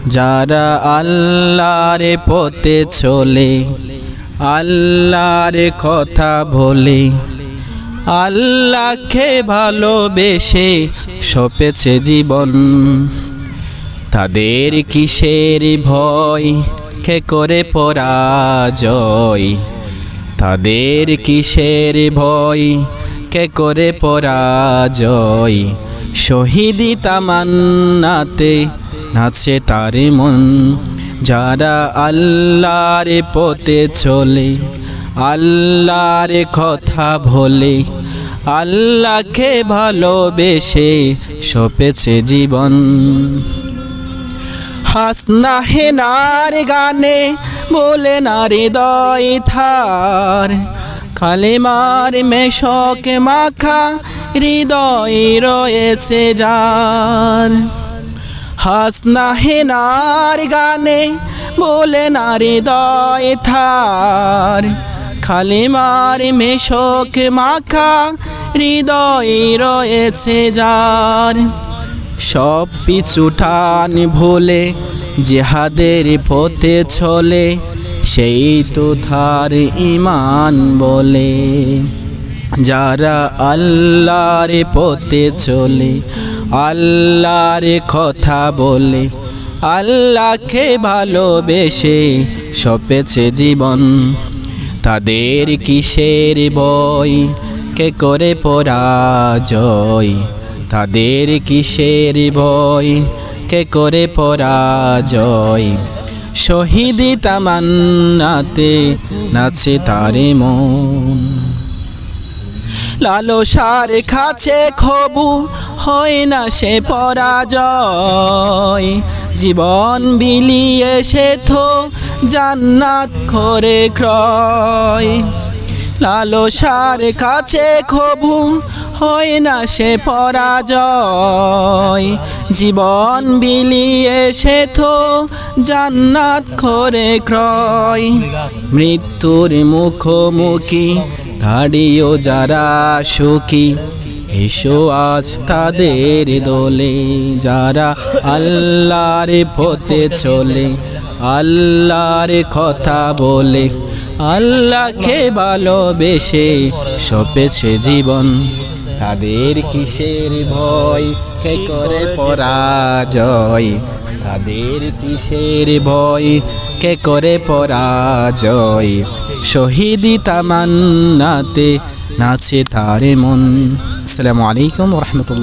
যারা আল্লাহর পথে চলে, আল্লাহর কথা বলে, আল্লাহকে ভালোবেসে সপেছে জীবন, তাদের কিসের ভয়, কে করে পরাজয়? তাদের কিসের ভয়, কে করে পরাজয়? শহীদি তামান্নাতে নাচে তার মন। যারা আল্লাহর পথে চলে, আল্লাহর কথা বলে, আল্লাহকে ভালোবেসে সপেছে জীবন। হাসনা হেনার গানে বলে না হৃদয় থার, কালেমার মেশক মাখা হৃদয় রয়েছে যার। হাসনা হেনার গানে বলে না হৃদয় থার, কালেমার মেশক মাখা হৃদয় রয়েছে যার। সব পিছু টান ভুলে জিহাদের পথে চলে, সেই তো তার ঈমান বলে। যারা আল্লাহর পথে চলে, আল্লাহর কথা বলে, আল্লাহকে ভালোবেসে সপেছে জীবন, তাদের কিসের ভয়, কে করে পরাজয়? তাদের কিসের ভয়, কে করে পরাজয়? শহীদি তামান্নাতে নাচে তার মন। লালসার কাছে কবু হয় না সে পরাজয়, জীবন বিলিয়ে সে তো জান্নাত করে ক্রয়। লালসার কাছে কবু হয় না সে পরাজয়, জীবন বিলিয়ে সে তো জান্নাত করে ক্রয়। মৃত্যুর মুখোমুখি দাঁড়িয়েও যারা সুখী, এসো আজ তাদের দোলে। যারা আল্লাহর পথে চলে, আল্লাহর কথা বলে, আল্লাহকে ভালোবেসে সপেছে জীবন, তাদের কিসের ভয়, কে করে পরাজয়? তাদের কিসের ভয়, কে করে পরাজয়? শহীদি তামান্নাতে নাচে তার মন। আসসালামু আলাইকুম ওয়া রাহমাতুল্লাহ।